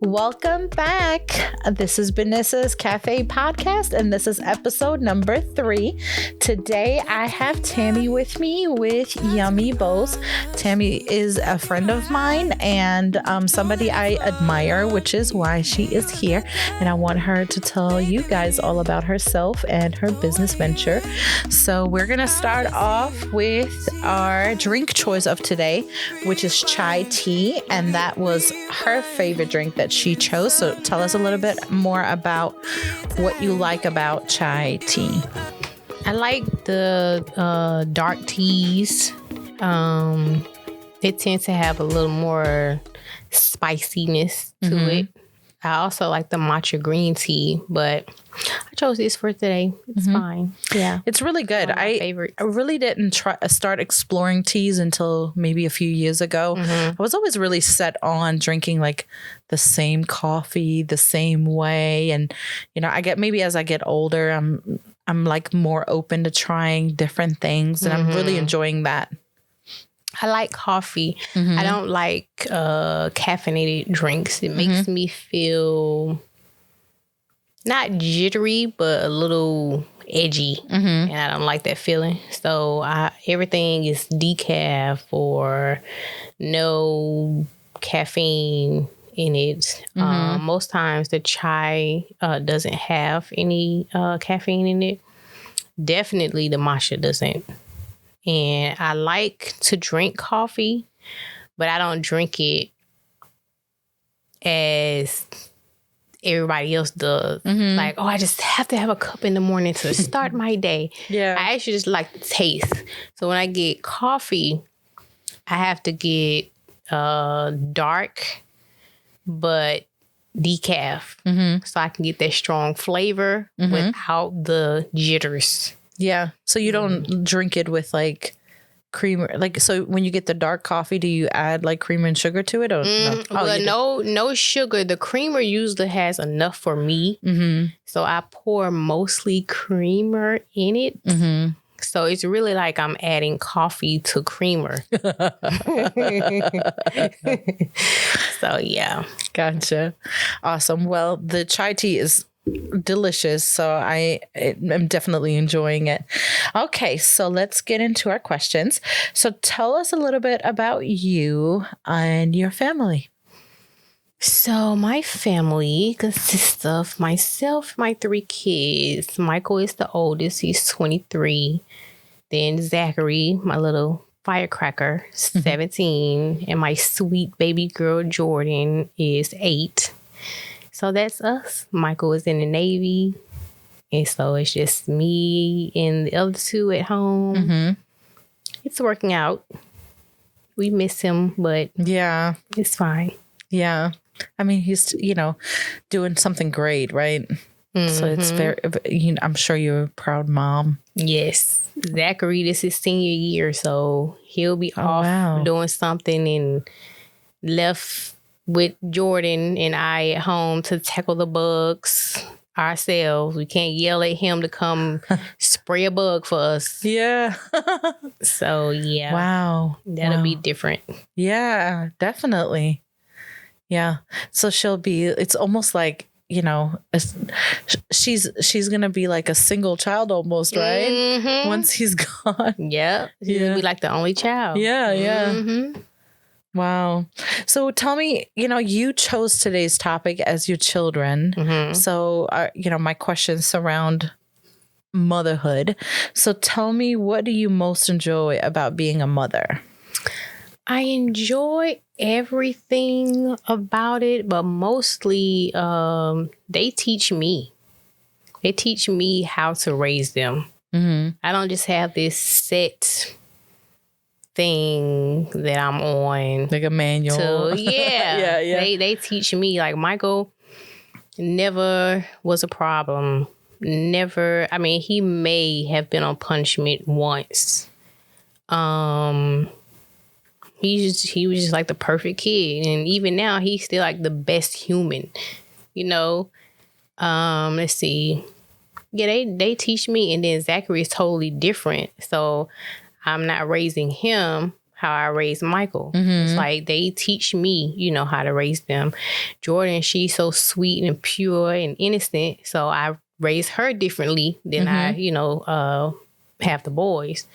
Welcome back. This is Benisa's Cafe podcast, and this is episode number 3. Today, I have Tammy with me with Yummy Bowls. Tammy is a friend of mine and somebody I admire, which is why she is here. And I want her to tell you guys all about herself and her business venture. So we're going to start off with our drink choice of today, which is chai tea. And that was her favorite drink that she chose. So tell us a little bit more about what you like about chai tea. I like the dark teas. They tend to have a little more spiciness to it. I also like the matcha green tea, but I chose this for today. It's fine. Yeah. It's really good. I really didn't start exploring teas until maybe a few years ago. I was always really set on drinking like the same coffee the same way. And, you know, maybe as I get older, I'm like more open to trying different things, and I'm really enjoying that. I like coffee. I don't like caffeinated drinks. It makes me feel not jittery, but a little edgy. And I don't like that feeling. So everything is decaf or no caffeine in it. Most times the chai doesn't have any caffeine in it. Definitely the matcha doesn't. And I like to drink coffee, but I don't drink it as everybody else does. Like, oh, I just have to have a cup in the morning to start my day. Yeah. I actually just like the taste. So when I get coffee, I have to get dark, but decaf. So I can get that strong flavor without the jitters. Yeah. So you don't drink it with like creamer. Like, so when you get the dark coffee, do you add like creamer and sugar to it? Or no? Well, no sugar. The creamer usually has enough for me. So I pour mostly creamer in it. So it's really like I'm adding coffee to creamer. So yeah. Gotcha. Awesome. Well, the chai tea is delicious, so I'm definitely enjoying it. Okay, so let's get into our questions. So tell us a little bit about you and your family. So my family consists of myself, my 3 kids. Michael is the oldest. He's 23. Then Zachary, my little firecracker, 17. And my sweet baby girl, Jordan, is 8. So that's us. Michael is in the Navy. And so it's just me and the other 2 at home. It's working out. We miss him, but yeah, it's fine. Yeah. I mean, he's, doing something great, right? So it's very, I'm sure you're a proud mom. Yes. Zachary, this is senior year, so he'll be off doing something and left with Jordan and I at home to tackle the bugs ourselves. We can't yell at him to come spray a bug for us. Yeah. So, yeah. Wow. That'll be different. Yeah, definitely. Yeah. So it's almost like, she's going to be like a single child almost, right? Once he's gone. Yeah. She's going to be like the only child. Yeah, yeah. Wow. So tell me, you chose today's topic as your children. So, my questions surround motherhood. So tell me, what do you most enjoy about being a mother? I enjoy everything about it, but mostly they teach me. They teach me how to raise them. I don't just have this set thing that I'm on, like a manual. Yeah. They teach me. Like Michael never was a problem. Never. I mean, he may have been on punishment once. He was just like the perfect kid, and even now he's still like the best human. Let's see. Yeah, they teach me, and then Zachary is totally different. So I'm not raising him how I raised Michael. It's like they teach me, how to raise them. Jordan, she's so sweet and pure and innocent. So I raised her differently than I, have the boys.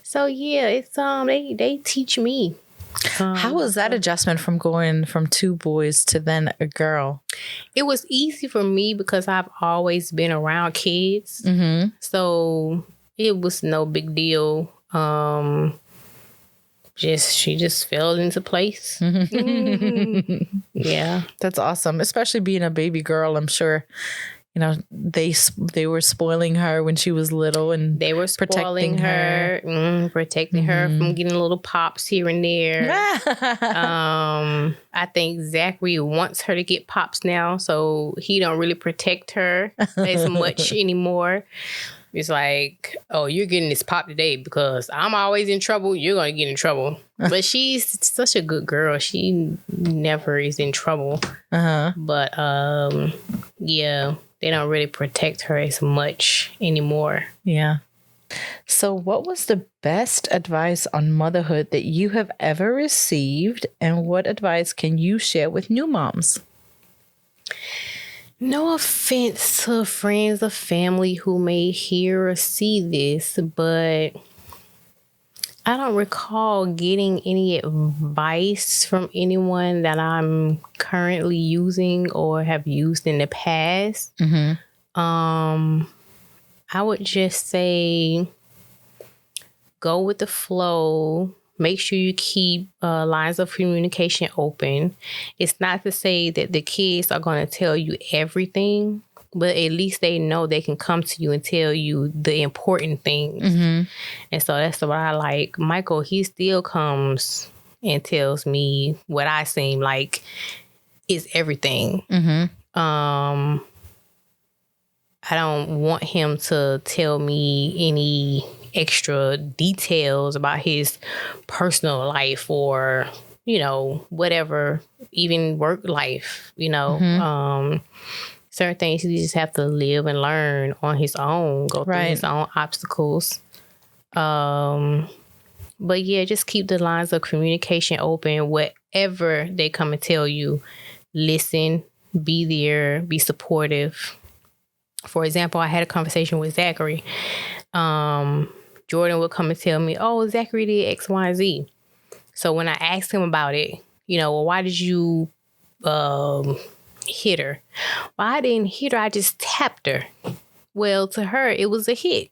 So yeah, it's they teach me. How was that adjustment from going from 2 boys to then a girl? It was easy for me because I've always been around kids. So it was no big deal. She just fell into place. Yeah. That's awesome. Especially being a baby girl, I'm sure. They were spoiling her when she was little, and they were spoiling her, protecting her from getting little pops here and there. I think Zachary wants her to get pops now, so he don't really protect her as much anymore. It's like, oh, you're getting this pop today because I'm always in trouble. You're going to get in trouble. But she's such a good girl. She never is in trouble. But, yeah, they don't really protect her as much anymore. Yeah. So what was the best advice on motherhood that you have ever received? And what advice can you share with new moms? No offense to friends or family who may hear or see this, but I don't recall getting any advice from anyone that I'm currently using or have used in the past. I would just say go with the flow. Make sure you keep lines of communication open. It's not to say that the kids are going to tell you everything, but at least they know they can come to you and tell you the important things. And so that's what I like. Michael, he still comes and tells me what I seem like is everything. I don't want him to tell me any extra details about his personal life or, whatever, even work life, certain things he just have to live and learn on his own, go through his own obstacles. But yeah, just keep the lines of communication open. Whatever they come and tell you, listen, be there, be supportive. For example, I had a conversation with Zachary. Jordan would come and tell me, oh, Zachary did X, Y, and Z. So when I asked him about it, well, why did you hit her? Well, I didn't hit her. I just tapped her. Well, to her, it was a hit.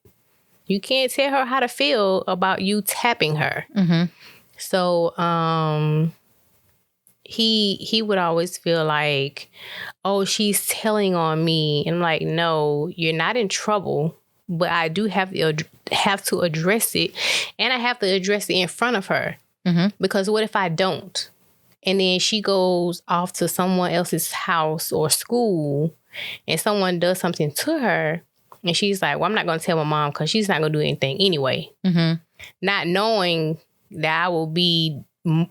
You can't tell her how to feel about you tapping her. So he would always feel like, oh, she's telling on me. And I'm like, no, you're not in trouble. But I do have to address it. And I have to address it in front of her. Because what if I don't? And then she goes off to someone else's house or school and someone does something to her. And she's like, well, I'm not going to tell my mom because she's not going to do anything anyway. Not knowing that I will be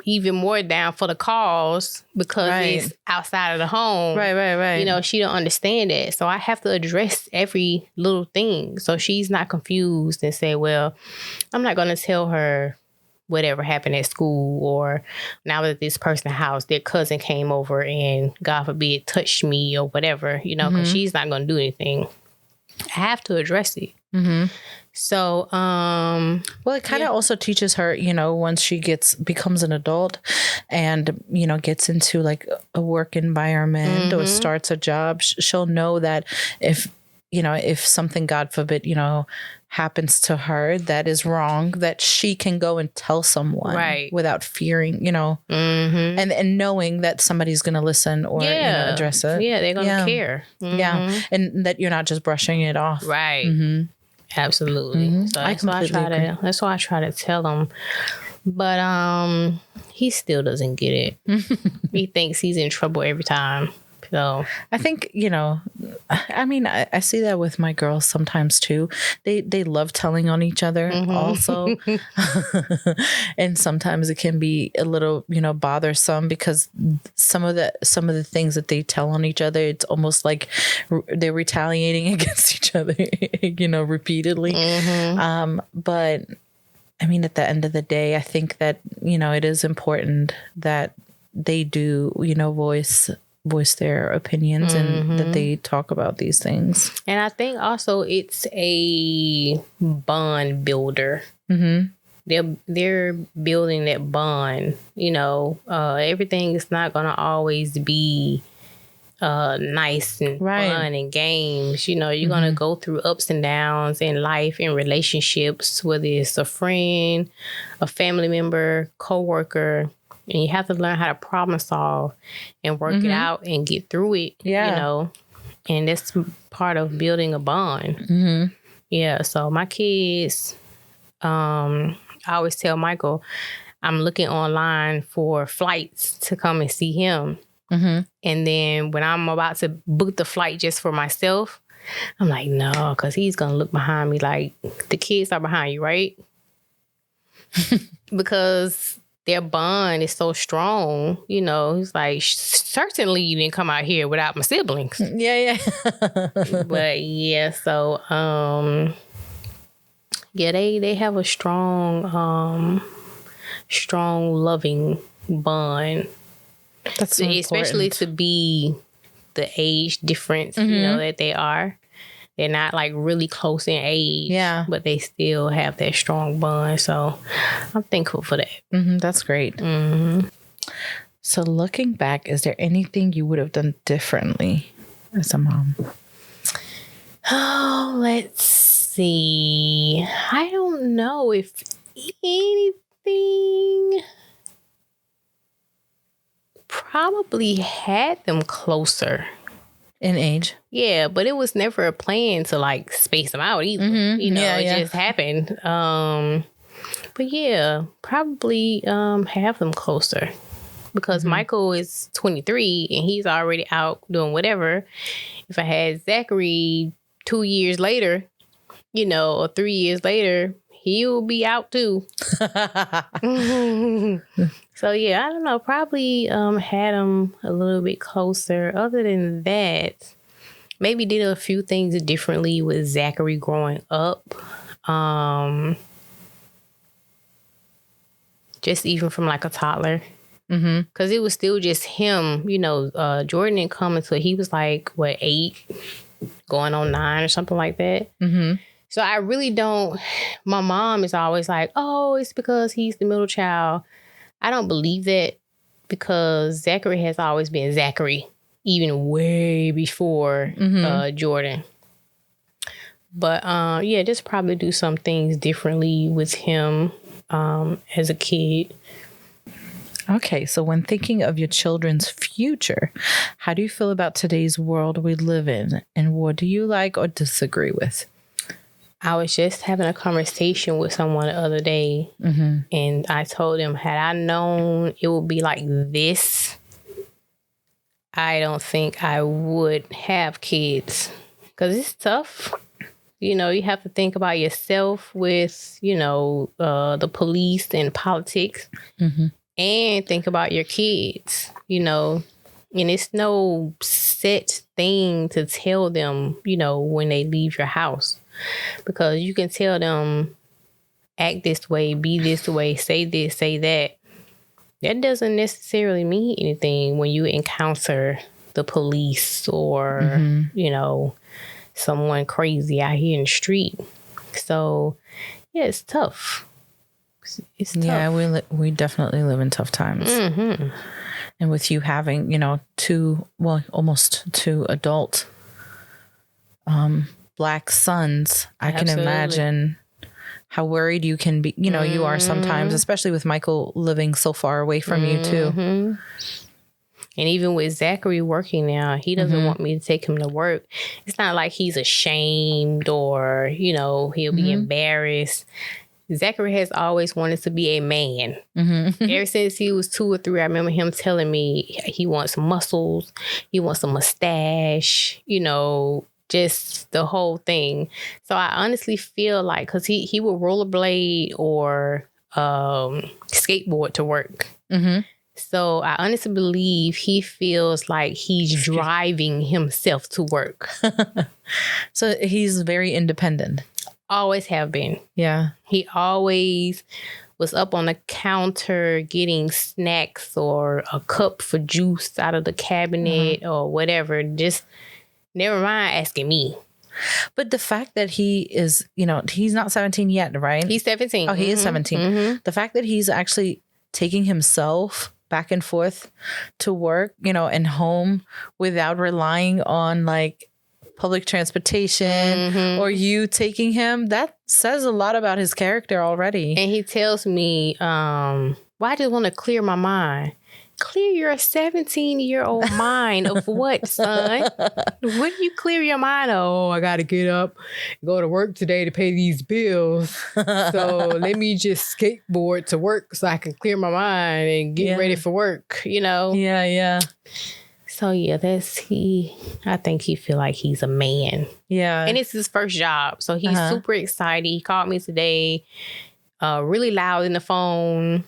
even more down for the cause because it's outside of the home. Right. She don't understand it. So I have to address every little thing. So she's not confused and say, well, I'm not going to tell her whatever happened at school, or now that this person's house, their cousin came over and God forbid touched me or whatever, because she's not going to do anything. I have to address it. So, well, it kind of also teaches her, once she becomes an adult and, gets into like a work environment or starts a job, she'll know that if something, God forbid, happens to her that is wrong, that she can go and tell someone without fearing, and knowing that somebody's going to listen or address it. Yeah, they're going to care. Yeah. And that you're not just brushing it off. Right. Absolutely. So that's why I try to tell them. But he still doesn't get it. He thinks he's in trouble every time. So I think, I see that with my girls sometimes too. They love telling on each other also. And sometimes it can be a little, bothersome because some of the things that they tell on each other, it's almost like they're retaliating against each other, repeatedly. But I mean, at the end of the day, I think that, it is important that they do, voice their opinions and that they talk about these things. And I think also it's a bond builder. Mm-hmm. They're building that bond. Everything is not going to always be nice and fun and games. You're going to go through ups and downs in life, in relationships, whether it's a friend, a family member, coworker, and you have to learn how to problem solve and work it out and get through it. Yeah. And that's part of building a bond. Mm-hmm. Yeah. So my kids, I always tell Michael, I'm looking online for flights to come and see him. Mm-hmm. And then when I'm about to book the flight just for myself, I'm like, no, because he's going to look behind me like, the kids are behind you, right? Because their bond is so strong. He's like, certainly you didn't come out here without my siblings. Yeah. But yeah, so, they have a strong, loving bond. That's so especially important. to be the age difference, that they are. They're not like really close in age, but they still have that strong bond. So I'm thankful for that. Mm-hmm, that's great. Mm-hmm. So looking back, is there anything you would have done differently as a mom? Oh, let's see. I don't know if anything. Probably had them closer. In age? Yeah, but it was never a plan to like space them out either. Mm-hmm. It just happened. But yeah, probably have them closer. Because Michael is 23 and he's already out doing whatever. If I had Zachary 2 years later, or 3 years later, he'll be out too. So yeah, I don't know. Probably had him a little bit closer. Other than that, maybe did a few things differently with Zachary growing up. Just even from like a toddler. Because it was still just him. Jordan didn't come until he was like, 8, going on 9 or something like that. Mm-hmm. So I really don't. My mom is always like, oh, it's because he's the middle child. I don't believe that, because Zachary has always been Zachary, even way before Jordan. But just probably do some things differently with him as a kid. Okay, so when thinking of your children's future, how do you feel about today's world we live in, and what do you like or disagree with? I was just having a conversation with someone the other day, and I told him, had I known it would be like this, I don't think I would have kids, because it's tough. You have to think about yourself with, the police and politics, and think about your kids, and it's no set thing to tell them, when they leave your house. Because you can tell them, act this way, be this way, say this, say that. That doesn't necessarily mean anything when you encounter the police or, someone crazy out here in the street. So, yeah, it's tough. It's tough. Yeah, we definitely live in tough times. Mm-hmm. And with you having, almost 2 adult Black sons, I can imagine how worried you can be. You are sometimes, especially with Michael living so far away from you too. And even with Zachary working now, he doesn't want me to take him to work. It's not like he's ashamed or, he'll be embarrassed. Zachary has always wanted to be a man. Ever since he was 2 or 3, I remember him telling me he wants muscles, he wants a mustache, just the whole thing. So I honestly feel like, because he will rollerblade or skateboard to work. So I honestly believe he feels like he's driving himself to work. So he's very independent. Always have been. Yeah. He always was up on the counter getting snacks or a cup for juice out of the cabinet or whatever. Just never mind asking me. But the fact that he is, he's not 17 yet, right? He's 17. Oh, he is 17. The fact that he's actually taking himself back and forth to work, and home without relying on like public transportation or you taking him, that says a lot about his character already. And he tells me, well, I just want to clear my mind. Clear your 17-year-old mind of what, son? What do you clear your mind of? Oh, I got to get up, go to work today to pay these bills. So let me just skateboard to work so I can clear my mind and get ready for work, Yeah. So yeah, I think he feel like he's a man. Yeah. And it's his first job. So he's super excited. He called me today, really loud in the phone.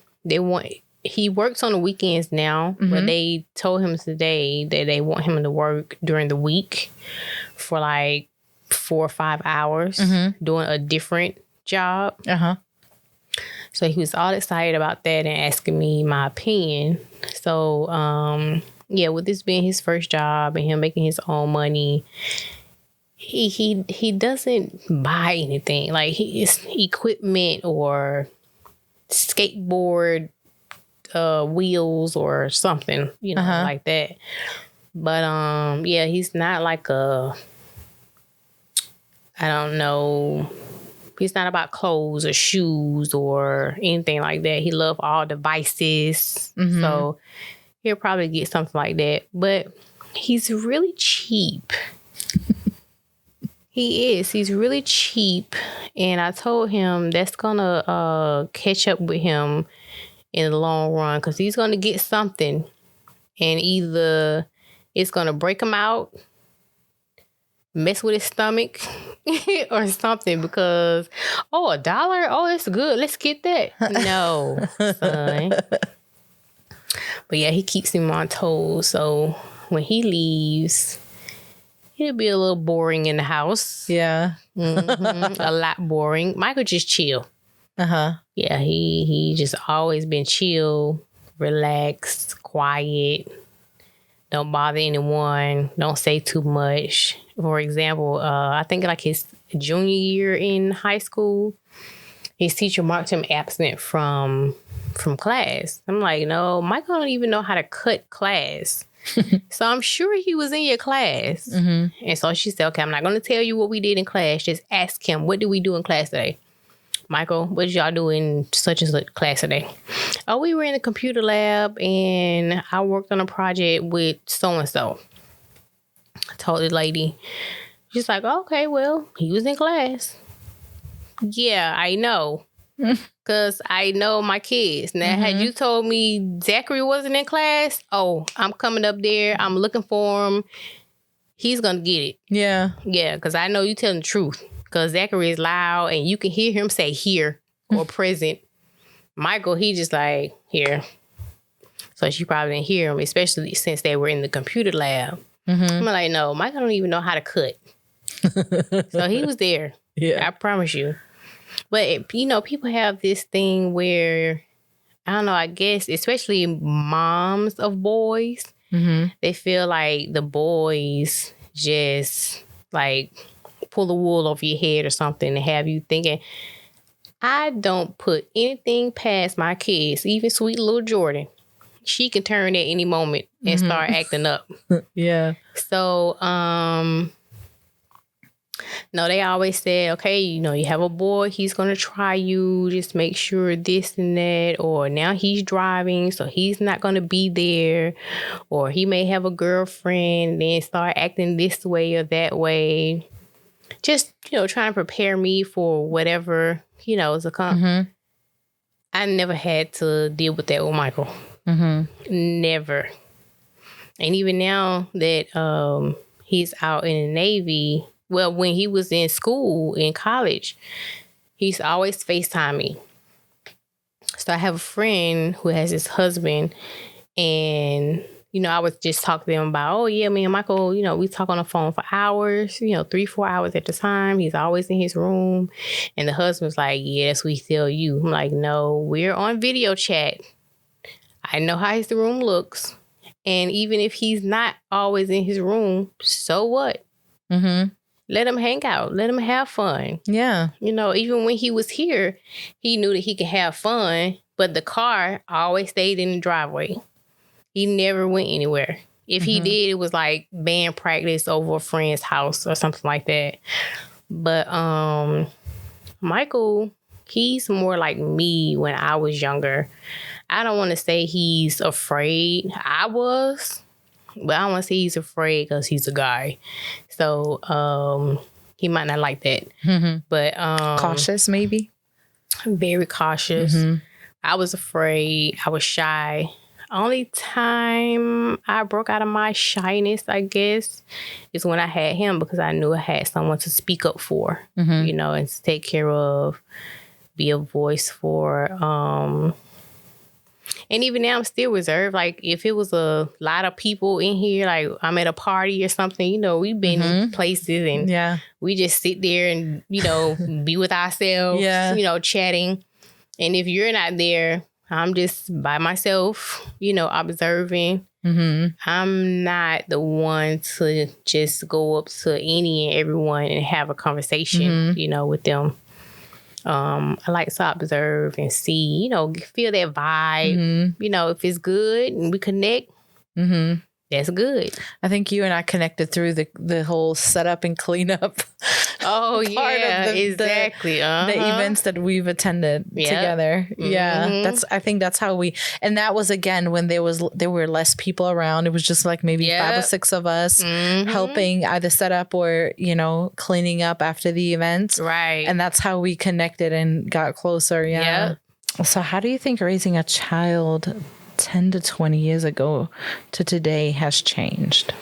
He works on the weekends now, but they told him today that they want him to work during the week for like 4 or 5 hours doing a different job. So he was all excited about that and asking me my opinion. So, with this being his first job and him making his own money, he doesn't buy anything like his equipment or skateboard wheels or something, like that. But he's not like I don't know. He's not about clothes or shoes or anything like that. He loves all devices. So he'll probably get something like that. But he's really cheap. He is. He's really cheap. And I told him that's going to catch up with him in the long run because he's going to get something. And either it's going to break him out, mess with his stomach, or something because, $1? Oh, it's good. Let's get that. No, son. But yeah, he keeps him on toes. So when he leaves, it'll be a little boring in the house. Yeah. A lot boring. Michael just chill. Yeah, he just always been chill, relaxed, quiet. Don't bother anyone. Don't say too much. For example, I think like his junior year in high school, his teacher marked him absent from class. I'm like, no, Michael don't even know how to cut class. So I'm sure he was in your class. And so she said, okay, I'm not going to tell you what we did in class. Just ask him, what did we do in class today? Michael, what did y'all do in such and such class today? Oh, we were in the computer lab and I worked on a project with so-and-so. I told the lady. She's like, okay, well, he was in class. Yeah, I know. Because I know my kids. Now, had you told me Zachary wasn't in class, I'm coming up there. I'm looking for him. He's going to get it. Yeah. Yeah, because I know you telling the truth. Because Zachary is loud and you can hear him say here or present. Michael, he just like, here. So she probably didn't hear him, especially since they were in the computer lab. I'm like, no, Michael don't even know how to cut. So he was there. Yeah, I promise you. But, people have this thing where, I don't know, I guess, especially moms of boys, they feel like the boys just, like, pull the wool over your head or something and have you thinking, I don't put anything past my kids, even sweet little Jordan. She can turn at any moment and start acting up. Yeah. So, no, they always say, okay, you have a boy, he's going to try you, just make sure this and that, or now he's driving, so he's not going to be there, or he may have a girlfriend and then start acting this way or that way. Just, trying to prepare me for whatever, is to come. I never had to deal with that with Michael. Never. And even now that he's out in the Navy, well, when he was in school, in college, he's always FaceTime me. So I have a friend who has his husband and, I was just talking to them about, oh, yeah, me and Michael, we talk on the phone for hours, 3-4 hours at the time. He's always in his room. And the husband's like, yes, we tell you. I'm like, no, we're on video chat. I know how his room looks. And even if he's not always in his room, so what? Mm-hmm. Let him hang out. Let him have fun. Yeah. Even when he was here, he knew that he could have fun, but the car always stayed in the driveway. He never went anywhere. If he did, it was like band practice over a friend's house or something like that. But Michael, he's more like me when I was younger. I don't want to say he's afraid. I was, but I don't want to say he's afraid because he's a guy. So he might not like that. Mm-hmm. But cautious, maybe? Very cautious. Mm-hmm. I was afraid. I was shy. Only time I broke out of my shyness, I guess, is when I had him, because I knew I had someone to speak up for, and to take care of, be a voice for. And even now I'm still reserved. Like if it was a lot of people in here, like I'm at a party or something, we've been places and we just sit there and, be with ourselves, chatting. And if you're not there, I'm just by myself, observing. Mm-hmm. I'm not the one to just go up to any and everyone and have a conversation, with them. I like to observe and see, feel that vibe. If it's good and we connect, that's good. I think you and I connected through the whole setup and cleanup. Oh, yeah, exactly. The events that we've attended together. Mm-hmm. Yeah, I think that's how and that was, again, when there were less people around. It was just like maybe 5 or 6 of us helping either set up or, cleaning up after the events. Right. And that's how we connected and got closer. Yeah. So how do you think raising a child 10 to 20 years ago to today has changed?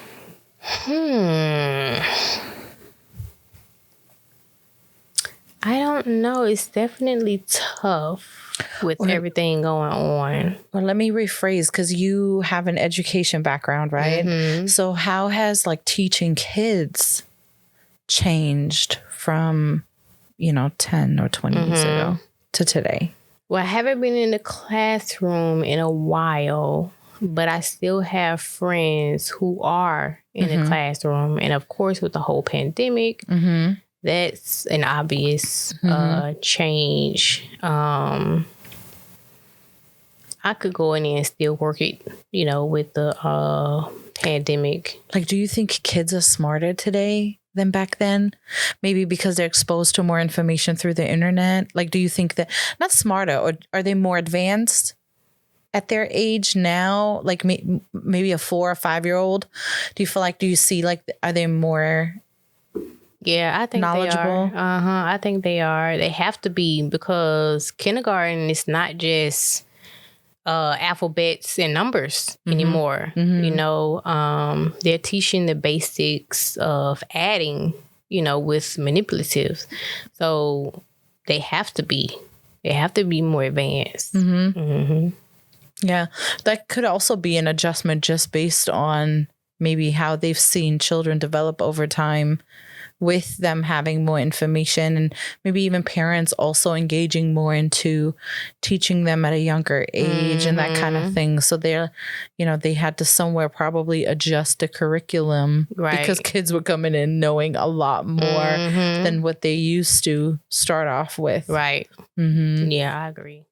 I don't know. It's definitely tough with everything going on. Well, let me rephrase, because you have an education background, right? Mm-hmm. So how has teaching kids changed from, 10 or 20 years ago to today? Well, I haven't been in the classroom in a while, but I still have friends who are in the classroom. And of course, with the whole pandemic, that's an obvious change. I could go in there and still work it, with the pandemic. Do you think kids are smarter today than back then? Maybe because they're exposed to more information through the internet? Do you think that, not smarter, or are they more advanced at their age now? Maybe a 4 or 5-year-old? Do you see, are they more... Yeah, I think knowledgeable? They are. I think they are. They have to be, because kindergarten is not just alphabets and numbers anymore. They're teaching the basics of adding, with manipulatives. So they have to be more advanced. Yeah, that could also be an adjustment just based on maybe how they've seen children develop over time, with them having more information, and maybe even parents also engaging more into teaching them at a younger age and that kind of thing. So they're, they had to somewhere probably adjust the curriculum, because kids were coming in knowing a lot more than what they used to start off with. Right. Yeah, I agree.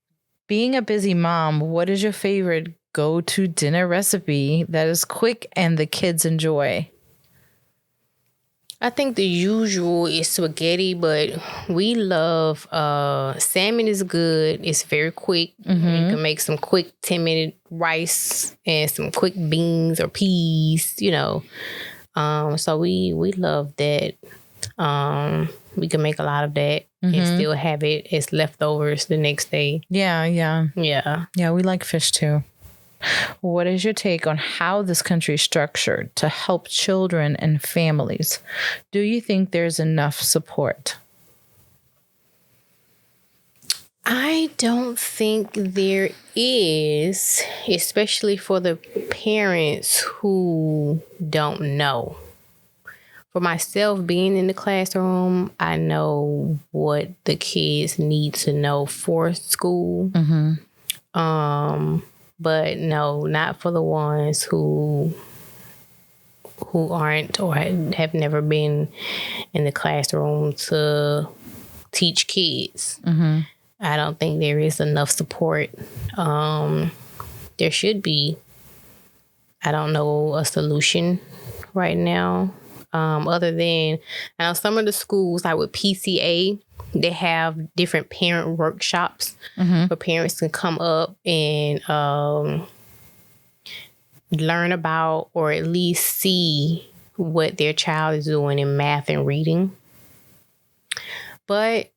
Being a busy mom, what is your favorite go-to dinner recipe that is quick and the kids enjoy? I think the usual is spaghetti, but we love salmon is good. It's very quick. You can make some quick 10-minute rice and some quick beans or peas, So we love that. We can make a lot of that and still have it as leftovers the next day. Yeah. Yeah, we like fish too. What is your take on how this country is structured to help children and families? Do you think there's enough support? I don't think there is, especially for the parents who don't know. For myself, being in the classroom, I know what the kids need to know for school. But no, not for the ones who aren't or have never been in the classroom to teach kids. I don't think there is enough support. There should be. I don't know a solution right now. Other than, I know some of the schools, like with PCA, they have different parent workshops where parents can come up and learn about or at least see what their child is doing in math and reading. But,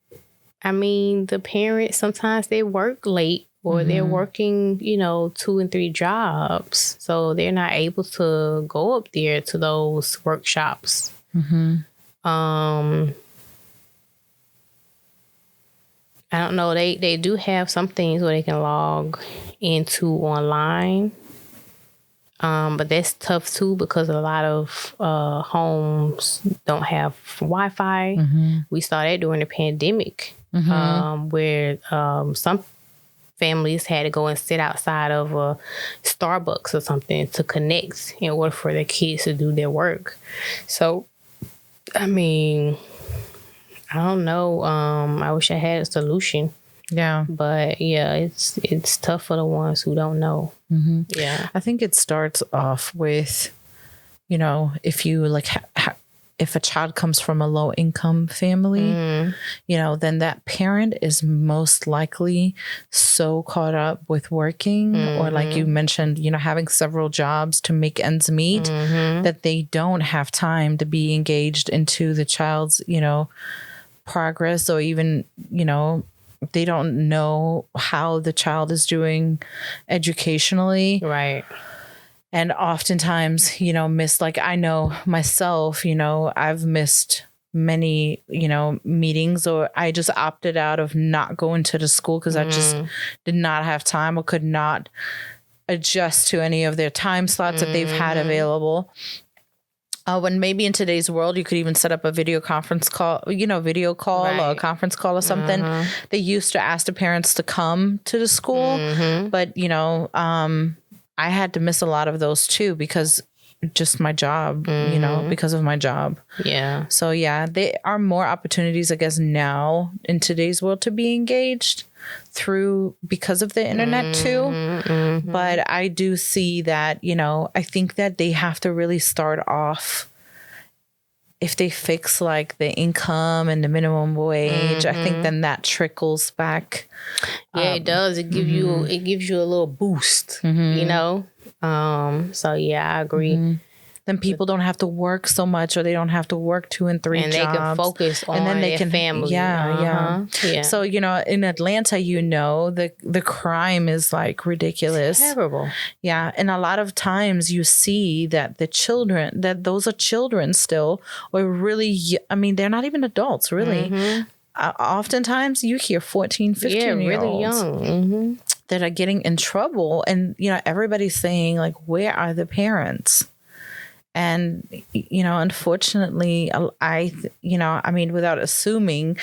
I mean, the parents, sometimes they work late or they're working, 2 and 3 jobs. So they're not able to go up there to those workshops. I don't know. They do have some things where they can log into online. But that's tough too because a lot of homes don't have Wi-Fi. We saw that during the pandemic, where some families had to go and sit outside of a Starbucks or something to connect in order for their kids to do their work. So, I mean, I don't know. I wish I had a solution. Yeah. But yeah, it's tough for the ones who don't know. Yeah. I think it starts off with, if you like, if a child comes from a low income family, then that parent is most likely so caught up with working or like you mentioned, having several jobs to make ends meet that they don't have time to be engaged into the child's, progress or even, they don't know how the child is doing educationally. Right. And oftentimes, miss, like I know myself, I've missed many, meetings, or I just opted out of not going to the school because I just did not have time or could not adjust to any of their time slots that they've had available. When maybe in today's world, you could even set up a video conference call, video call or a conference call or something. They used to ask the parents to come to the school, but, I had to miss a lot of those too because just my job, because of my job. Yeah. So yeah, there are more opportunities, I guess, now in today's world to be engaged because of the internet too. But I do see that, I think that they have to really start off. If they fix like the income and the minimum wage, I think then that trickles back. Yeah, it does. It gives you a little boost, So yeah, I agree. Then people don't have to work so much, or they don't have to work 2 and 3 and jobs. They can focus on and then they their can, family. Yeah. So, in Atlanta, the crime is like ridiculous. It's terrible. Yeah. And a lot of times you see that those are children still, or really, they're not even adults, really. Oftentimes you hear 14, 15-year-olds. Really young. That are getting in trouble. And, everybody's saying, like, where are the parents? And, unfortunately, without assuming,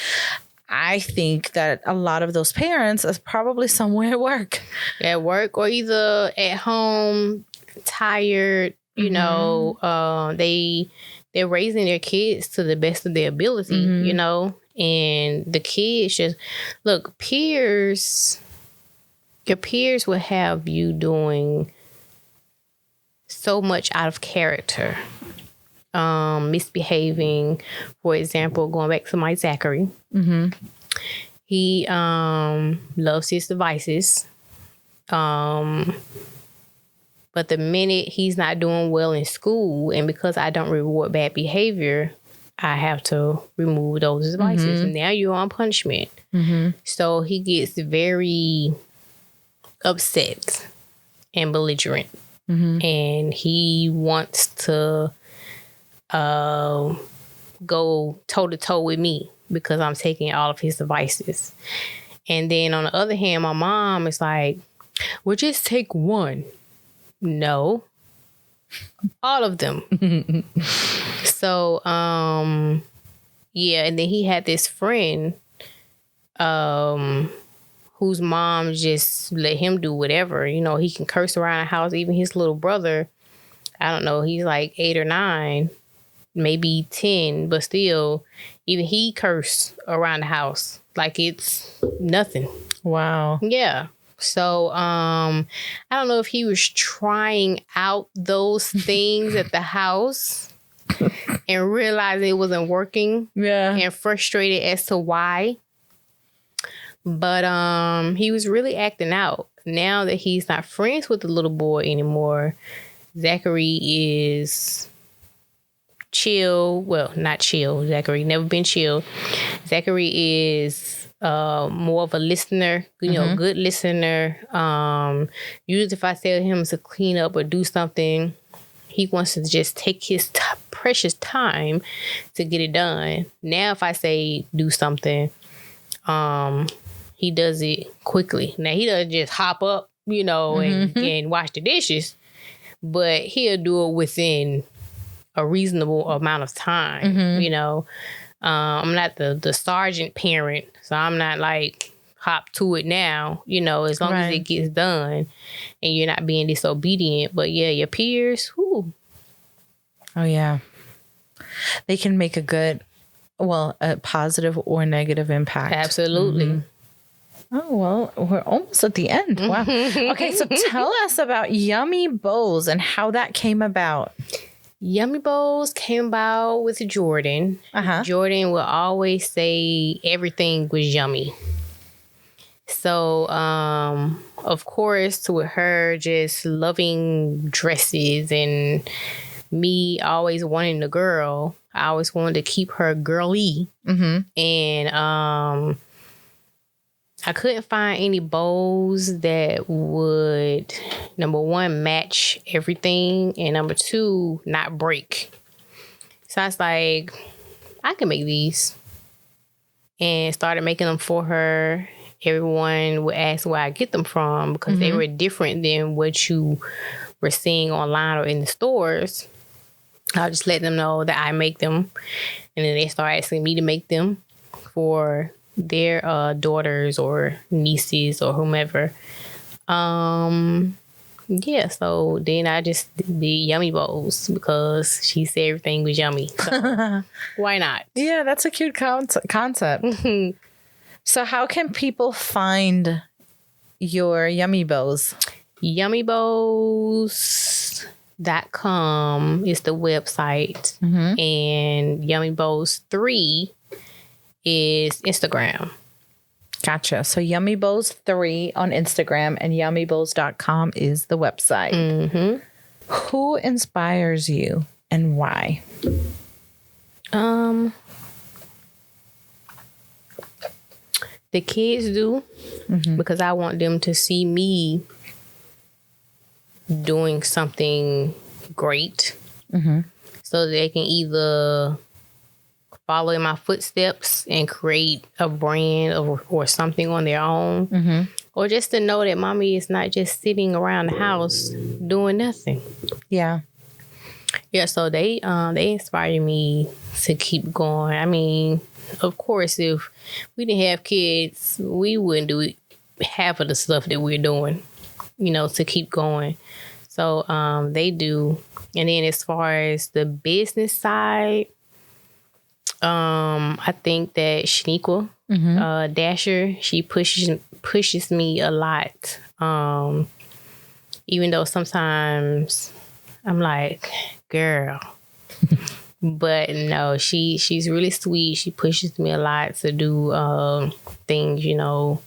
I think that a lot of those parents are probably somewhere at work. At work or either at home, tired, they're raising their kids to the best of their ability, and the kids just, look, your peers will have you doing so much out of character, misbehaving. For example, going back to Mike Zachary, he loves his devices, but the minute he's not doing well in school, and because I don't reward bad behavior, I have to remove those devices. And now you're on punishment. So he gets very upset and belligerent. And he wants to go toe to toe with me because I'm taking all of his devices. And then on the other hand, my mom is like, well, just take one. No. All of them. So, yeah. And then he had this friend whose mom just let him do whatever. You know, he can curse around the house. Even his little brother, I don't know, he's like 8 or 9, maybe 10, but still, even he cursed around the house like it's nothing. Wow. Yeah. So I don't know if he was trying out those things at the house and realized it wasn't working. Yeah. And frustrated as to why. But he was really acting out. Now that he's not friends with the little boy anymore, Zachary is chill. Well, not chill. Zachary never been chill. Zachary is more of a listener, you know, good listener. Usually if I tell him to clean up or do something, he wants to just take his precious time to get it done. Now if I say do something, he does it quickly. Now he doesn't just hop up, you know, and wash the dishes, but he'll do it within a reasonable amount of time. You know, I'm not the sergeant parent, so I'm not like hop to it now, you know, as long as it gets done and you're not being disobedient. But yeah, your peers, whoo. Oh yeah. They can make a positive or negative impact. Absolutely. Oh, well, we're almost at the end. Wow. Okay, so tell us about Yummy Bowls and how that came about. Yummy Bowls came about with Jordan. Jordan will always say everything was yummy. So, of course, with her just loving dresses and me always wanting the girl, I always wanted to keep her girly. And I couldn't find any bowls that would, number one, match everything, and number two, not break. So I was like, I can make these. And started making them for her. Everyone would ask where I get them from because they were different than what you were seeing online or in the stores. I'll just let them know that I make them. And then they start asking me to make them for their daughters or nieces or whomever. Yeah, so then I just did Yummy Bowls because she said everything was yummy. So why not? Yeah, that's a cute concept. So how can people find your Yummy Bowls? YummyBowls.com is the website. And Yummy Bowls 3 is Instagram. Gotcha. So Yummy Bowls 3 on Instagram and yummybowls.com is the website. Who inspires you and why? The kids do, because I want them to see me doing something great. So they can either follow in my footsteps and create a brand or something on their own. Or just to know that mommy is not just sitting around the house doing nothing. Yeah. Yeah, so they inspire me to keep going. I mean, of course, if we didn't have kids, we wouldn't do half of the stuff that we're doing, you know, to keep going. So they do. And then as far as the business side, I think that Shaniqua Dasher, she pushes me a lot. Even though sometimes I'm like, girl. But no, she's really sweet. She pushes me a lot to do things, you know,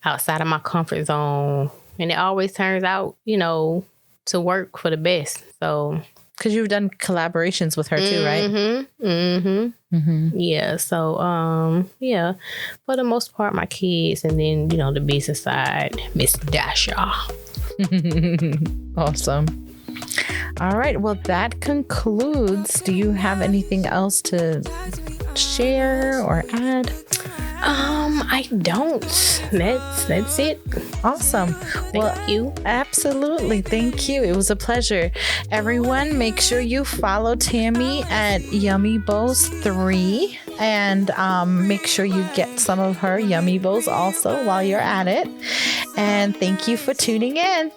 outside of my comfort zone. And it always turns out, you know, to work for the best. So, because you've done collaborations with her too, right? Yeah. So, yeah, for the most part, my kids, and then, you know, the business side, Miss Dasha. Awesome. All right. Well, that concludes. Do you have anything else to share or add? I don't. That's it. Awesome. Thank you. Absolutely. Thank you. It was a pleasure. Everyone, make sure you follow Tammy at Yummy Bowls 3 and make sure you get some of her Yummy Bowls also while you're at it. And thank you for tuning in.